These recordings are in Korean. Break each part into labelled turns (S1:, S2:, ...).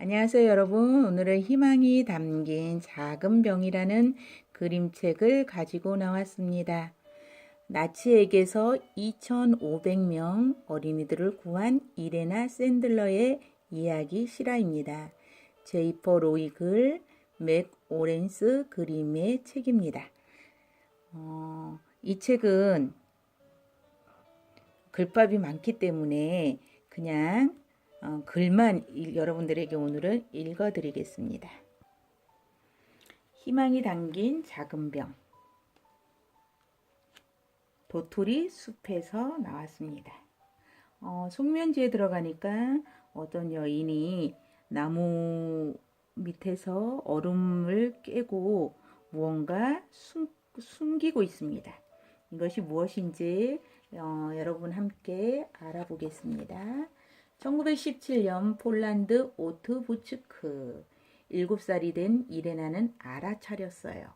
S1: 안녕하세요, 여러분. 오늘은 희망이 담긴 작은 병이라는 그림책을 가지고 나왔습니다. 나치에게서 2,500명 어린이들을 구한 이레나 샌들러의 이야기 실화입니다. 제이퍼 로이 글, 맥 오렌스 그림의 책입니다. 이 책은 글밥이 많기 때문에 그냥 글만 여러분들에게 오늘은 읽어드리겠습니다. 희망이 담긴 작은 병. 도토리 숲에서 나왔습니다. 송면지에 들어가니까 어떤 여인이 나무 밑에서 얼음을 깨고 무언가 숨기고 있습니다. 이것이 무엇인지 여러분 함께 알아보겠습니다. 1917년 폴란드 오트부츠크 7살이 된 이레나는 알아차렸어요.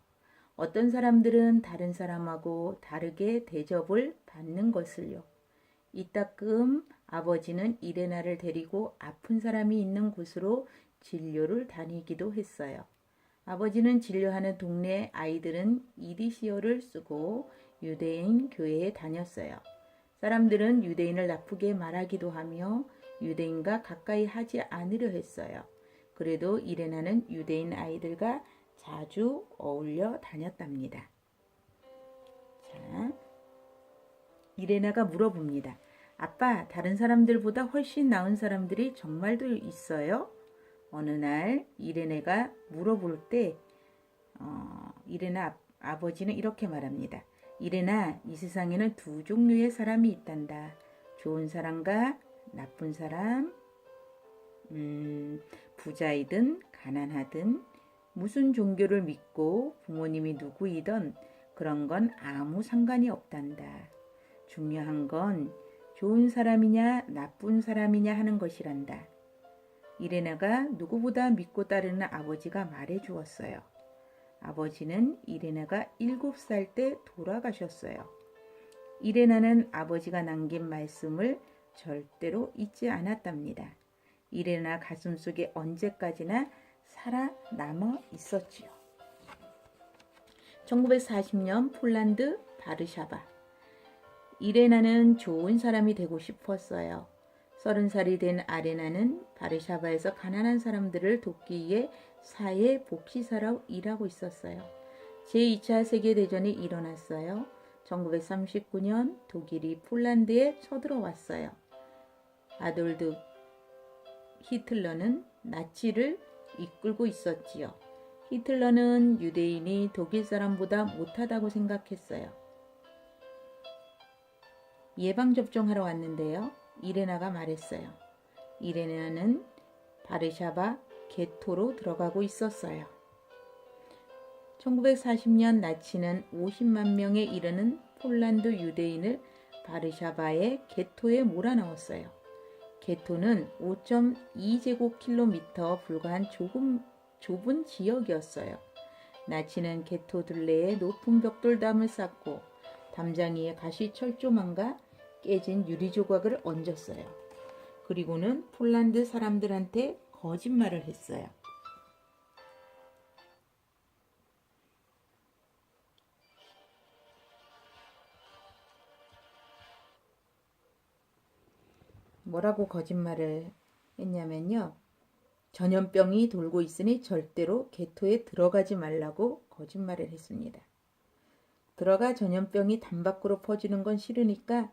S1: 어떤 사람들은 다른 사람하고 다르게 대접을 받는 것을요. 이따금 아버지는 이레나를 데리고 아픈 사람이 있는 곳으로 진료를 다니기도 했어요. 아버지는 진료하는 동네 아이들은 이디시어를 쓰고 유대인 교회에 다녔어요. 사람들은 유대인을 나쁘게 말하기도 하며 유대인과 가까이 하지 않으려 했어요. 그래도 이레나는 유대인 아이들과 자주 어울려 다녔답니다. 자, 이레나가 물어봅니다. 아빠, 다른 사람들보다 훨씬 나은 사람들이 정말도 있어요? 어느 날 이레나가 물어볼 때 이레나 아버지는 이렇게 말합니다. 이레나, 이 세상에는 두 종류의 사람이 있단다. 좋은 사람과 나쁜 사람, 부자이든 가난하든 무슨 종교를 믿고 부모님이 누구이든 그런 건 아무 상관이 없단다. 중요한 건 좋은 사람이냐 나쁜 사람이냐 하는 것이란다. 이레나가 누구보다 믿고 따르는 아버지가 말해 주었어요. 아버지는 이레나가 7살 때 돌아가셨어요. 이레나는 아버지가 남긴 말씀을 절대로 잊지 않았답니다. 이레나 가슴속에 언제까지나 살아남아 있었지요. 1940년 폴란드 바르샤바. 이레나는 좋은 사람이 되고 싶었어요. 30살이 된 아레나는 바르샤바에서 가난한 사람들을 돕기 위해 사회 복지사로 일하고 있었어요. 제2차 세계대전이 일어났어요. 1939년 독일이 폴란드에 쳐들어왔어요. 아돌프 히틀러는 나치를 이끌고 있었지요. 히틀러는 유대인이 독일 사람보다 못하다고 생각했어요. 예방접종하러 왔는데요. 이레나가 말했어요. 이레나는 바르샤바 게토로 들어가고 있었어요. 1940년 나치는 50만 명에 이르는 폴란드 유대인을 바르샤바의 게토에 몰아넣었어요. 게토는 5.2제곱킬로미터 불과한 좁은 지역이었어요. 나치는 게토 둘레에 높은 벽돌담을 쌓고 담장 위에 가시 철조망과 깨진 유리 조각을 얹었어요. 그리고는 폴란드 사람들한테 거짓말을 했어요. 뭐라고 거짓말을 했냐면요. 전염병이 돌고 있으니 절대로 게토에 들어가지 말라고 거짓말을 했습니다. 들어가 전염병이 담 밖으로 퍼지는 건 싫으니까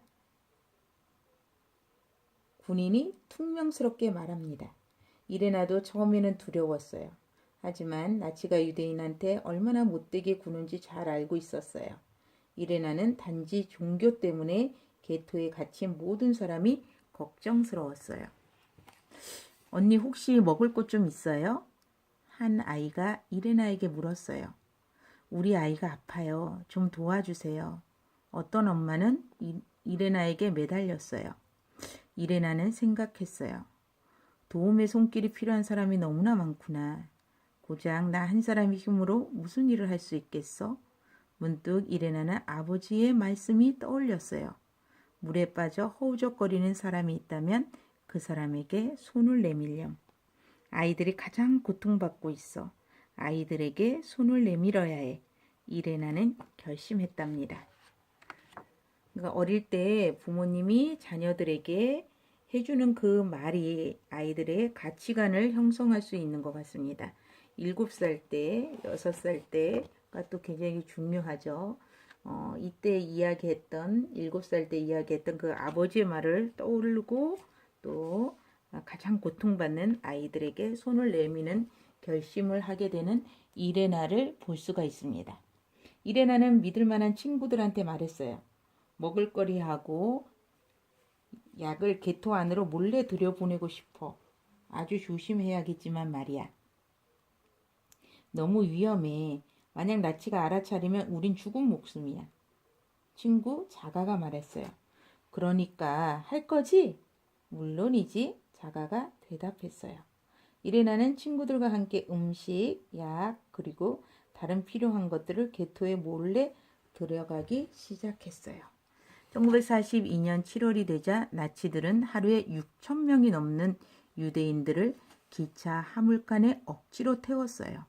S1: 군인이 퉁명스럽게 말합니다. 이레나도 처음에는 두려웠어요. 하지만 나치가 유대인한테 얼마나 못되게 구는지 잘 알고 있었어요. 이레나는 단지 종교 때문에 게토에 갇힌 모든 사람이 걱정스러웠어요. 언니 혹시 먹을 것 좀 있어요? 한 아이가 이레나에게 물었어요. 우리 아이가 아파요. 좀 도와주세요. 어떤 엄마는 이레나에게 매달렸어요. 이레나는 생각했어요. 도움의 손길이 필요한 사람이 너무나 많구나. 고작 나 한 사람의 힘으로 무슨 일을 할 수 있겠어? 문득 이레나는 아버지의 말씀이 떠올렸어요. 물에 빠져 허우적거리는 사람이 있다면 그 사람에게 손을 내밀렴. 아이들이 가장 고통받고 있어. 아이들에게 손을 내밀어야 해. 이레나는 결심했답니다. 그러니까 어릴 때 부모님이 자녀들에게 해주는 그 말이 아이들의 가치관을 형성할 수 있는 것 같습니다. 7살 때, 6살 때가 또 굉장히 중요하죠. 이때 이야기했던, 7살 때 이야기했던 그 아버지의 말을 떠올리고 또 가장 고통받는 아이들에게 손을 내미는 결심을 하게 되는 이레나를 볼 수가 있습니다. 이레나는 믿을 만한 친구들한테 말했어요. 먹을거리하고 약을 개토 안으로 몰래 들여보내고 싶어. 아주 조심해야겠지만 말이야. 너무 위험해. 만약 나치가 알아차리면 우린 죽은 목숨이야. 친구 자가가 말했어요. 그러니까 할 거지? 물론이지. 자가가 대답했어요. 이레나는 친구들과 함께 음식, 약, 그리고 다른 필요한 것들을 개토에 몰래 들여가기 시작했어요. 1942년 7월이 되자 나치들은 하루에 6천 명이 넘는 유대인들을 기차 화물칸에 억지로 태웠어요.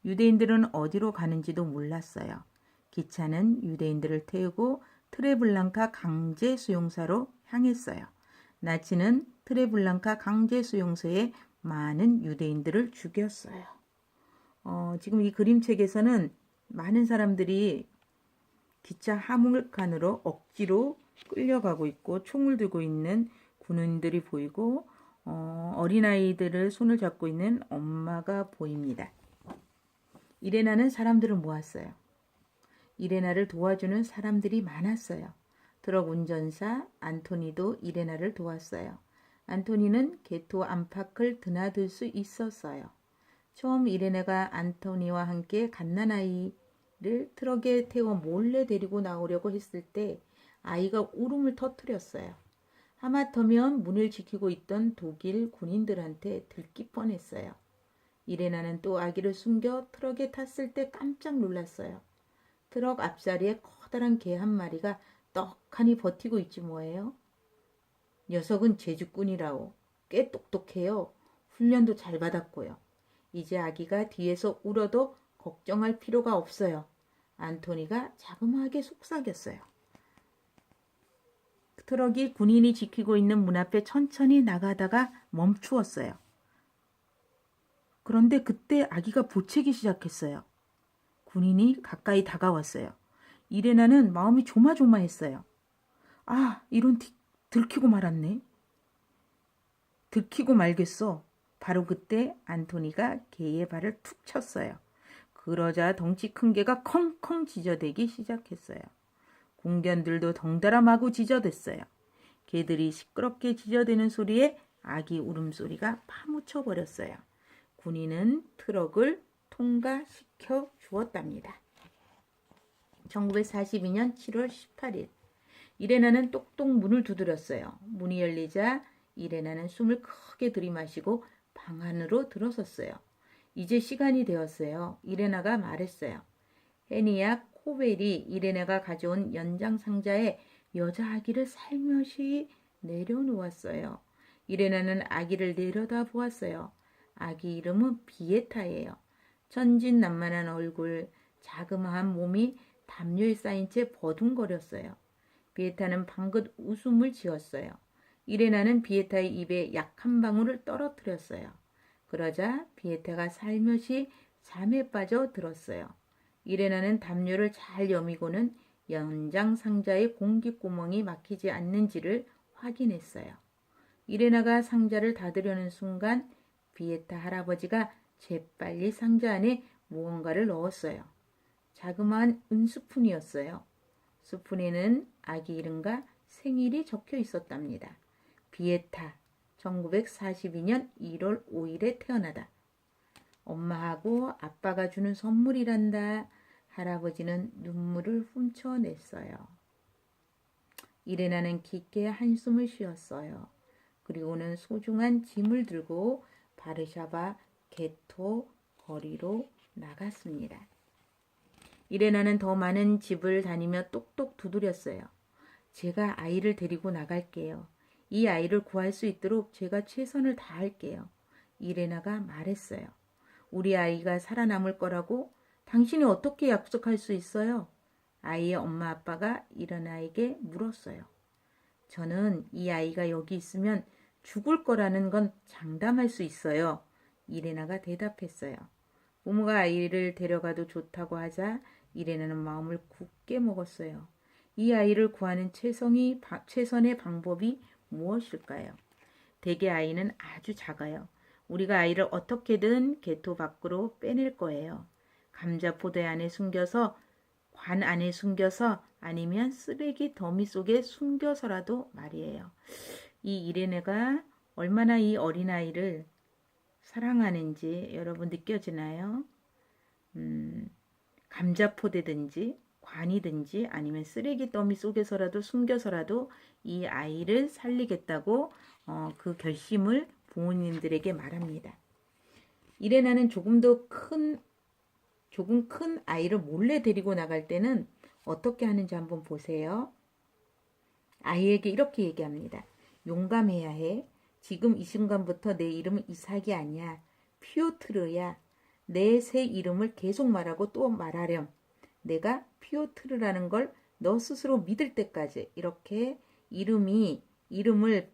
S1: 유대인들은 어디로 가는지도 몰랐어요. 기차는 유대인들을 태우고 트레블랑카 강제 수용소로 향했어요. 나치는 트레블랑카 강제 수용소에 많은 유대인들을 죽였어요. 지금 이 그림책에서는 많은 사람들이 기차 화물칸으로 억지로 끌려가고 있고 총을 들고 있는 군인들이 보이고 어린아이들을 손을 잡고 있는 엄마가 보입니다. 이레나는 사람들을 모았어요. 이레나를 도와주는 사람들이 많았어요. 트럭 운전사 안토니도 이레나를 도왔어요. 안토니는 게토 안팎을 드나들 수 있었어요. 처음 이레나가 안토니와 함께 갓난아이를 트럭에 태워 몰래 데리고 나오려고 했을 때 아이가 울음을 터뜨렸어요. 하마터면 문을 지키고 있던 독일 군인들한테 들킬 뻔했어요. 이레나는 또 아기를 숨겨 트럭에 탔을 때 깜짝 놀랐어요. 트럭 앞자리에 커다란 개 한 마리가 떡하니 버티고 있지 뭐예요. 녀석은 제주꾼이라오. 꽤 똑똑해요. 훈련도 잘 받았고요. 이제 아기가 뒤에서 울어도 걱정할 필요가 없어요. 안토니가 자그마하게 속삭였어요. 트럭이 군인이 지키고 있는 문 앞에 천천히 나가다가 멈추었어요. 그런데 그때 아기가 보채기 시작했어요. 군인이 가까이 다가왔어요. 이레나는 마음이 조마조마했어요. 아, 이런 들키고 말았네. 들키고 말겠어. 바로 그때 안토니가 개의 발을 툭 쳤어요. 그러자 덩치 큰 개가 컹컹 짖어대기 시작했어요. 군견들도 덩달아 마구 짖어댔어요. 개들이 시끄럽게 짖어대는 소리에 아기 울음소리가 파묻혀 버렸어요. 군인은 트럭을 통과시켜 주었답니다. 1942년 7월 18일 이레나는 똑똑 문을 두드렸어요. 문이 열리자 이레나는 숨을 크게 들이마시고 방 안으로 들어섰어요. 이제 시간이 되었어요. 이레나가 말했어요. 헤니야 코벨이 이레나가 가져온 연장 상자에 여자 아기를 살며시 내려놓았어요. 이레나는 아기를 내려다 보았어요. 아기 이름은 비에타예요. 천진난만한 얼굴, 자그마한 몸이 담요에 쌓인 채 버둥거렸어요. 비에타는 방긋 웃음을 지었어요. 이레나는 비에타의 입에 약 한 방울을 떨어뜨렸어요. 그러자 비에타가 살며시 잠에 빠져 들었어요. 이레나는 담요를 잘 여미고는 연장 상자의 공기구멍이 막히지 않는지를 확인했어요. 이레나가 상자를 닫으려는 순간 비에타 할아버지가 재빨리 상자 안에 무언가를 넣었어요. 자그마한 은스푼이었어요. 스푼에는 아기 이름과 생일이 적혀 있었답니다. 비에타, 1942년 1월 5일에 태어나다. 엄마하고 아빠가 주는 선물이란다. 할아버지는 눈물을 훔쳐냈어요. 이레나는 깊게 한숨을 쉬었어요. 그리고는 소중한 짐을 들고 바르샤바 게토 거리로 나갔습니다. 이레나는 더 많은 집을 다니며 똑똑 두드렸어요. 제가 아이를 데리고 나갈게요. 이 아이를 구할 수 있도록 제가 최선을 다할게요. 이레나가 말했어요. 우리 아이가 살아남을 거라고 당신이 어떻게 약속할 수 있어요? 아이의 엄마 아빠가 이레나에게 물었어요. 저는 이 아이가 여기 있으면 죽을 거라는 건 장담할 수 있어요. 이레나가 대답했어요. 부모가 아이를 데려가도 좋다고 하자 이레나는 마음을 굳게 먹었어요. 이 아이를 구하는 최선의 방법이 무엇일까요? 대개 아이는 아주 작아요. 우리가 아이를 어떻게든 개토 밖으로 빼낼 거예요. 감자 포대 안에 숨겨서, 관 안에 숨겨서, 아니면 쓰레기 더미 속에 숨겨서라도 말이에요. 이 이레네가 얼마나 이 어린아이를 사랑하는지 여러분 느껴지나요? 감자 포대든지 관이든지 아니면 쓰레기 더미 속에서라도 숨겨서라도 이 아이를 살리겠다고 그 결심을 부모님들에게 말합니다. 이레나는 조금 큰 아이를 몰래 데리고 나갈 때는 어떻게 하는지 한번 보세요. 아이에게 이렇게 얘기합니다. 용감해야 해. 지금 이 순간부터 내 이름은 이삭이 아니야. 피오트르야. 내 새 이름을 계속 말하고 또 말하렴. 내가 피오트르라는 걸 너 스스로 믿을 때까지 이렇게 이름을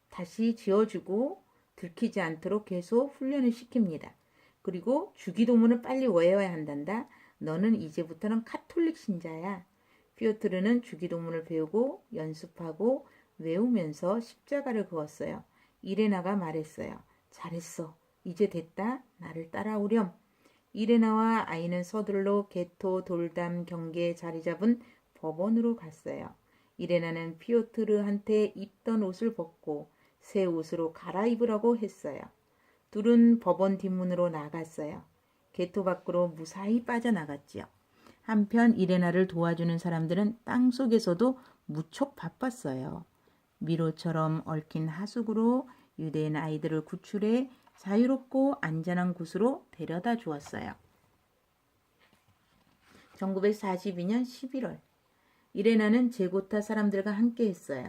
S1: 다시 지어주고 들키지 않도록 계속 훈련을 시킵니다. 그리고 주기도문을 빨리 외워야 한단다. 너는 이제부터는 카톨릭 신자야. 피오트르는 주기도문을 배우고 연습하고 외우면서 십자가를 그었어요. 이레나가 말했어요. 잘했어. 이제 됐다. 나를 따라오렴. 이레나와 아이는 서둘러 게토 돌담 경계에 자리 잡은 법원으로 갔어요. 이레나는 피오트르한테 입던 옷을 벗고 새 옷으로 갈아입으라고 했어요. 둘은 법원 뒷문으로 나갔어요. 게토 밖으로 무사히 빠져나갔지요. 한편 이레나를 도와주는 사람들은 땅속에서도 무척 바빴어요. 미로처럼 얽힌 하숙으로 유대인 아이들을 구출해 자유롭고 안전한 곳으로 데려다 주었어요. 1942년 11월 이레나는 제고타 사람들과 함께 했어요.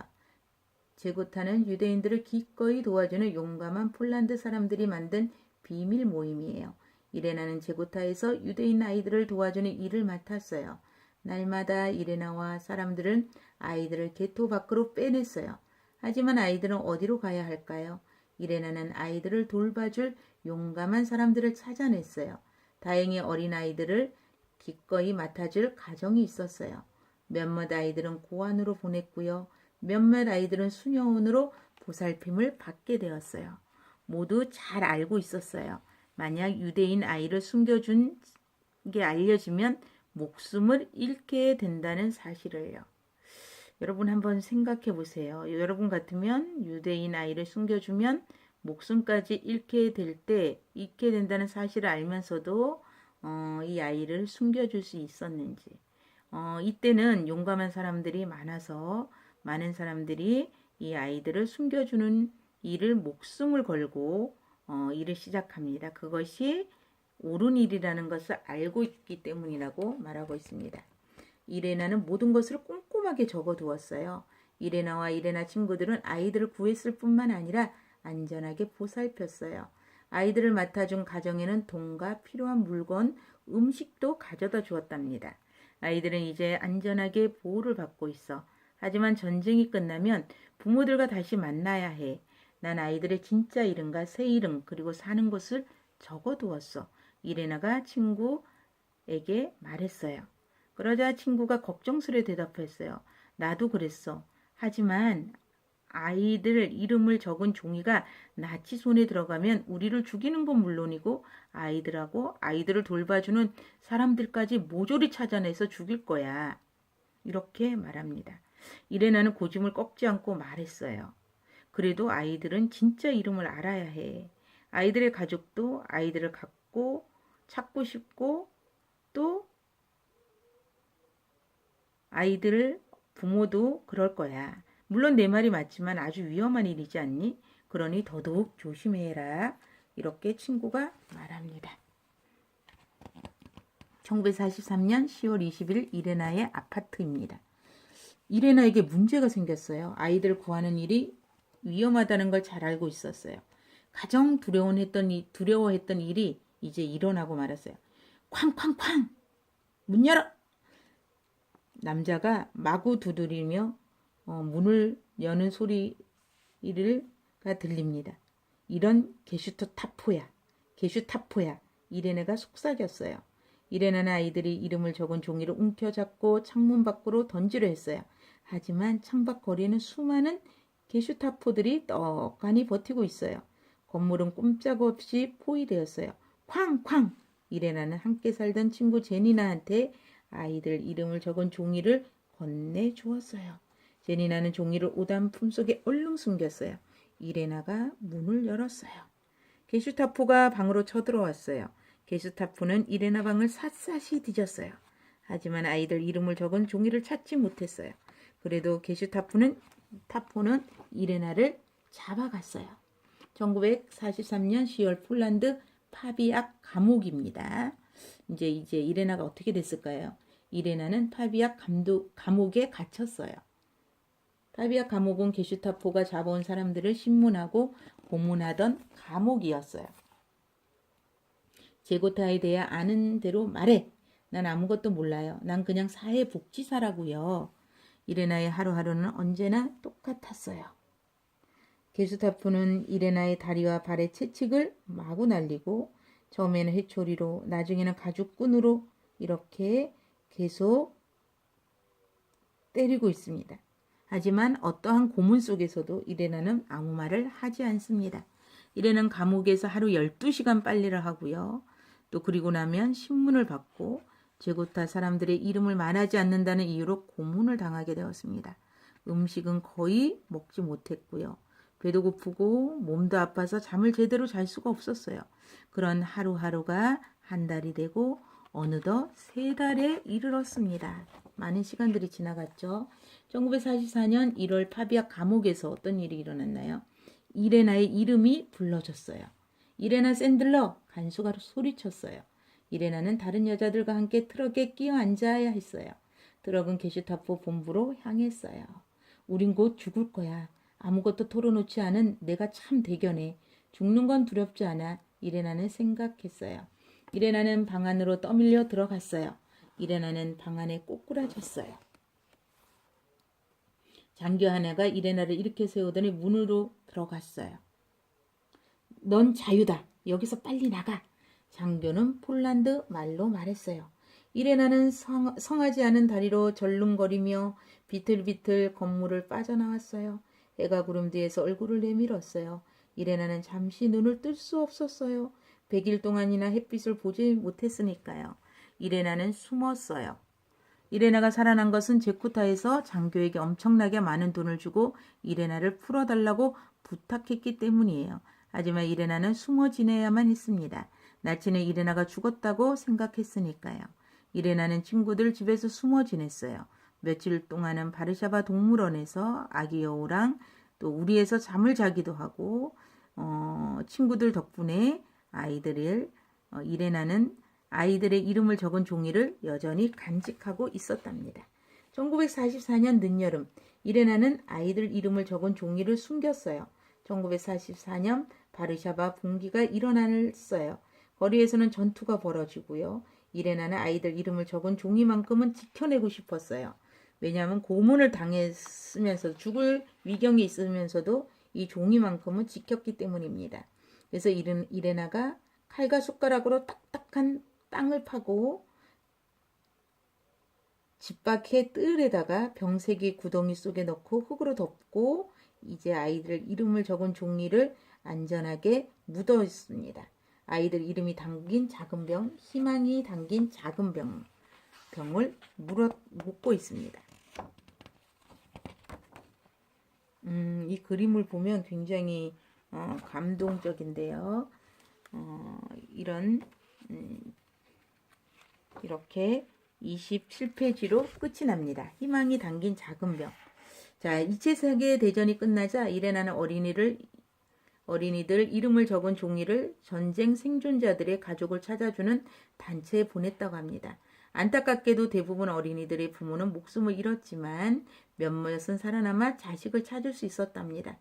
S1: 제고타는 유대인들을 기꺼이 도와주는 용감한 폴란드 사람들이 만든 비밀 모임이에요. 이레나는 제고타에서 유대인 아이들을 도와주는 일을 맡았어요. 날마다 이레나와 사람들은 아이들을 게토 밖으로 빼냈어요. 하지만 아이들은 어디로 가야 할까요? 이레나는 아이들을 돌봐줄 용감한 사람들을 찾아냈어요. 다행히 어린아이들을 기꺼이 맡아줄 가정이 있었어요. 몇몇 아이들은 고아원으로 보냈고요. 몇몇 아이들은 수녀원으로 보살핌을 받게 되었어요. 모두 잘 알고 있었어요. 만약 유대인 아이를 숨겨준 게 알려지면 목숨을 잃게 된다는 사실을요. 여러분 한번 생각해 보세요. 여러분 같으면 유대인 아이를 숨겨주면 목숨까지 잃게 된다는 사실을 알면서도 이 아이를 숨겨줄 수 있었는지. 이때는 용감한 사람들이 많아서 많은 사람들이 이 아이들을 숨겨주는 일을 목숨을 걸고 일을 시작합니다. 그것이 옳은 일이라는 것을 알고 있기 때문이라고 말하고 있습니다. 이레나는 모든 것을 꼼꼼하게 적어두었어요. 이레나와 이레나 친구들은 아이들을 구했을 뿐만 아니라 안전하게 보살폈어요. 아이들을 맡아준 가정에는 돈과 필요한 물건, 음식도 가져다 주었답니다. 아이들은 이제 안전하게 보호를 받고 있어. 하지만 전쟁이 끝나면 부모들과 다시 만나야 해. 난 아이들의 진짜 이름과 새 이름 그리고 사는 곳을 적어두었어. 이레나가 친구에게 말했어요. 그러자 친구가 걱정스레 대답했어요. 나도 그랬어. 하지만 아이들 이름을 적은 종이가 나치 손에 들어가면 우리를 죽이는 건 물론이고 아이들을 돌봐주는 사람들까지 모조리 찾아내서 죽일 거야. 이렇게 말합니다. 이레나는 고집을 꺾지 않고 말했어요. 그래도 아이들은 진짜 이름을 알아야 해. 아이들의 가족도 아이들을 찾고 싶고 또 아이들 부모도 그럴 거야. 물론 내 말이 맞지만 아주 위험한 일이지 않니? 그러니 더더욱 조심해라. 이렇게 친구가 말합니다. 1943년 10월 20일 이레나의 아파트입니다. 이레나에게 문제가 생겼어요. 아이들 구하는 일이 위험하다는 걸 잘 알고 있었어요. 가장 두려워했던 일이 이제 일어나고 말았어요. 쾅쾅쾅! 문 열어! 남자가 마구 두드리며 문을 여는 소리가 들립니다. 이런 게슈타포야. 이레네가 속삭였어요. 이레나는 아이들이 이름을 적은 종이를 움켜잡고 창문 밖으로 던지려 했어요. 하지만 창밖 거리에는 수많은 게슈타포들이 떡하니 버티고 있어요. 건물은 꼼짝없이 포위되었어요. 쾅쾅! 이레나는 함께 살던 친구 제니나한테 아이들 이름을 적은 종이를 건네주었어요. 제니나는 종이를 오단 품속에 얼른 숨겼어요. 이레나가 문을 열었어요. 게슈타포가 방으로 쳐들어왔어요. 게슈타포는 이레나 방을 샅샅이 뒤졌어요. 하지만 아이들 이름을 적은 종이를 찾지 못했어요. 그래도 게슈타포는 이레나를 잡아갔어요. 1943년 10월 폴란드 파비악 감옥입니다. 이제 이레나가 어떻게 됐을까요? 이레나는 파비악 감옥에 갇혔어요. 파비악 감옥은 게슈타포가 잡아온 사람들을 신문하고 고문하던 감옥이었어요. 제고타에 대해 아는 대로 말해. 난 아무것도 몰라요. 난 그냥 사회복지사라고요. 이레나의 하루하루는 언제나 똑같았어요. 게슈타포는 이레나의 다리와 발에 채찍을 마구 날리고 처음에는 회초리로 나중에는 가죽끈으로 이렇게 계속 때리고 있습니다. 하지만 어떠한 고문 속에서도 이레나는 아무 말을 하지 않습니다. 이레나는 감옥에서 하루 12시간 빨래를 하고요. 또 그리고 나면 신문을 받고 제고타 사람들의 이름을 말하지 않는다는 이유로 고문을 당하게 되었습니다. 음식은 거의 먹지 못했고요. 배도 고프고 몸도 아파서 잠을 제대로 잘 수가 없었어요. 그런 하루하루가 한 달이 되고 어느덧 3달에 이르렀습니다. 많은 시간들이 지나갔죠. 1944년 1월 파비악 감옥에서 어떤 일이 일어났나요? 이레나의 이름이 불러졌어요. 이레나 샌들러! 간수가 소리쳤어요. 이레나는 다른 여자들과 함께 트럭에 끼어 앉아야 했어요. 트럭은 게슈타포 본부로 향했어요. 우린 곧 죽을 거야. 아무것도 털어놓지 않은 내가 참 대견해. 죽는 건 두렵지 않아. 이레나는 생각했어요. 이레나는 방 안으로 떠밀려 들어갔어요. 이레나는 방 안에 꼬꾸라졌어요. 장교 하나가 이레나를 일으켜 세우더니 문으로 들어갔어요. 넌 자유다. 여기서 빨리 나가. 장교는 폴란드 말로 말했어요. 이레나는 성하지 않은 다리로 절름거리며 비틀비틀 건물을 빠져나왔어요. 해가 구름 뒤에서 얼굴을 내밀었어요. 이레나는 잠시 눈을 뜰 수 없었어요. 100일 동안이나 햇빛을 보지 못했으니까요. 이레나는 숨었어요. 이레나가 살아난 것은 제쿠타에서 장교에게 엄청나게 많은 돈을 주고 이레나를 풀어달라고 부탁했기 때문이에요. 하지만 이레나는 숨어 지내야만 했습니다. 나치는 이레나가 죽었다고 생각했으니까요. 이레나는 친구들 집에서 숨어 지냈어요. 며칠 동안은 바르샤바 동물원에서 아기 여우랑 또 우리에서 잠을 자기도 하고 친구들 덕분에 이레나는 아이들의 이름을 적은 종이를 여전히 간직하고 있었답니다. 1944년 늦여름 이레나는 아이들 이름을 적은 종이를 숨겼어요. 1944년 바르샤바 붕괴가 일어났어요. 거리에서는 전투가 벌어지고요. 이레나는 아이들 이름을 적은 종이만큼은 지켜내고 싶었어요. 왜냐하면 고문을 당했으면서 죽을 위경이 있으면서도 이 종이만큼은 지켰기 때문입니다. 그래서 이레나가 칼과 숟가락으로 딱딱한 땅을 파고 집 밖의 뜰에다가 병세기 구덩이 속에 넣고 흙으로 덮고 이제 아이들 이름을 적은 종이를 안전하게 묻어있습니다. 아이들 이름이 담긴 작은 병, 희망이 담긴 작은 병을 묻고 있습니다. 이 그림을 보면 굉장히 감동적인데요. 이렇게 27페이지로 끝이 납니다. 희망이 담긴 작은 병. 자, 2차 세계대전이 끝나자 이레나는 어린이들 이름을 적은 종이를 전쟁 생존자들의 가족을 찾아주는 단체에 보냈다고 합니다. 안타깝게도 대부분 어린이들의 부모는 목숨을 잃었지만 몇몇은 살아남아 자식을 찾을 수 있었답니다.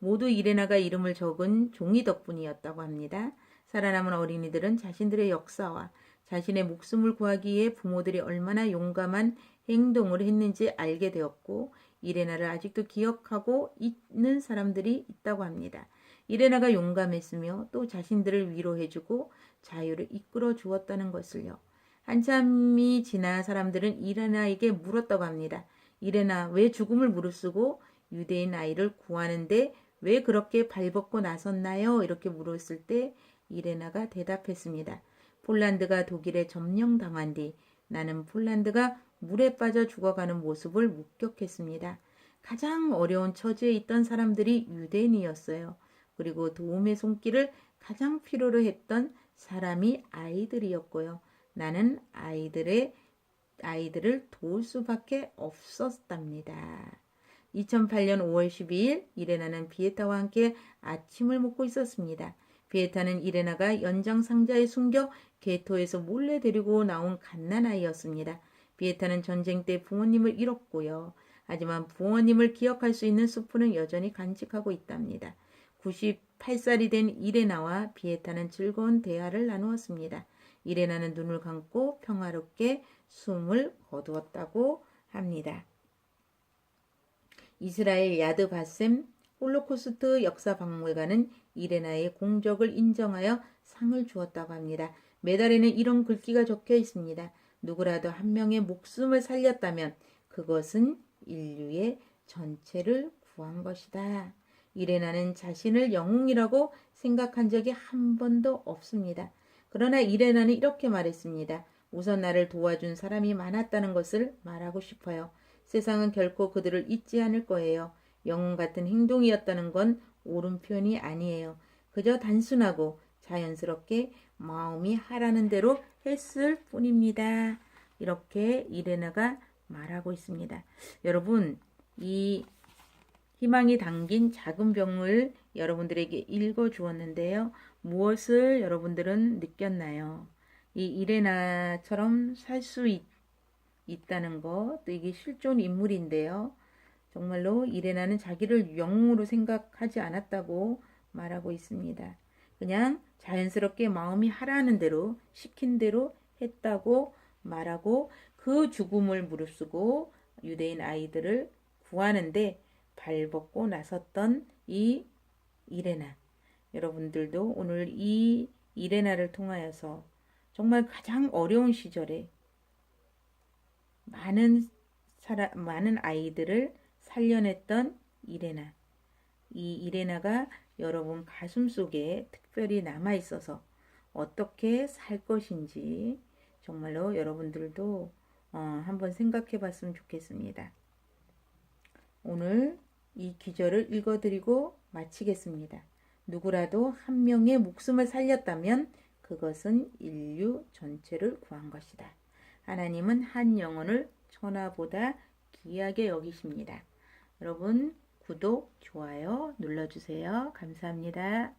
S1: 모두 이레나가 이름을 적은 종이 덕분이었다고 합니다. 살아남은 어린이들은 자신들의 역사와 자신의 목숨을 구하기 위해 부모들이 얼마나 용감한 행동을 했는지 알게 되었고 이레나를 아직도 기억하고 있는 사람들이 있다고 합니다. 이레나가 용감했으며 또 자신들을 위로해주고 자유를 이끌어 주었다는 것을요. 한참이 지나 사람들은 이레나에게 물었다고 합니다. 이레나, 왜 죽음을 무릅쓰고 유대인 아이를 구하는데 왜 그렇게 발벗고 나섰나요? 이렇게 물었을 때 이레나가 대답했습니다. 폴란드가 독일에 점령당한 뒤 나는 폴란드가 물에 빠져 죽어가는 모습을 목격했습니다. 가장 어려운 처지에 있던 사람들이 유대인이었어요. 그리고 도움의 손길을 가장 필요로 했던 사람이 아이들이었고요. 나는 아이들을 도울 수밖에 없었답니다. 2008년 5월 12일 이레나는 비에타와 함께 아침을 먹고 있었습니다. 비에타는 이레나가 연장 상자에 숨겨 게토에서 몰래 데리고 나온 갓난아이였습니다. 비에타는 전쟁 때 부모님을 잃었고요. 하지만 부모님을 기억할 수 있는 수프는 여전히 간직하고 있답니다. 98살이 된 이레나와 비에타는 즐거운 대화를 나누었습니다. 이레나는 눈을 감고 평화롭게 숨을 거두었다고 합니다. 이스라엘 야드 바셈 홀로코스트 역사박물관은 이레나의 공적을 인정하여 상을 주었다고 합니다. 메달에는 이런 글귀가 적혀 있습니다. 누구라도 한 명의 목숨을 살렸다면 그것은 인류의 전체를 구한 것이다. 이레나는 자신을 영웅이라고 생각한 적이 한 번도 없습니다. 그러나 이레나는 이렇게 말했습니다. 우선 나를 도와준 사람이 많았다는 것을 말하고 싶어요. 세상은 결코 그들을 잊지 않을 거예요. 영웅 같은 행동이었다는 건 옳은 표현이 아니에요. 그저 단순하고 자연스럽게 마음이 하라는 대로 했을 뿐입니다. 이렇게 이레나가 말하고 있습니다. 여러분, 이 희망이 담긴 작은 병을 여러분들에게 읽어 주었는데요. 무엇을 여러분들은 느꼈나요? 이 이레나처럼 살 수 있다는 것, 또 이게 실존 인물인데요. 정말로 이레나는 자기를 영웅으로 생각하지 않았다고 말하고 있습니다. 그냥 자연스럽게 마음이 하라는 대로 시킨 대로 했다고 말하고 그 죽음을 무릅쓰고 유대인 아이들을 구하는데 발벗고 나섰던 이 이레나. 여러분들도 오늘 이 이레나를 통하여서 정말 가장 어려운 시절에 많은 아이들을 살려냈던 이레나. 이 이레나가 여러분 가슴 속에 특별히 남아 있어서 어떻게 살 것인지 정말로 여러분들도 한번 생각해 봤으면 좋겠습니다. 오늘 이 기절을 읽어드리고 마치겠습니다. 누구라도 한 명의 목숨을 살렸다면 그것은 인류 전체를 구한 것이다. 하나님은 한 영혼을 천하보다 귀하게 여기십니다. 여러분 구독, 좋아요 눌러주세요. 감사합니다.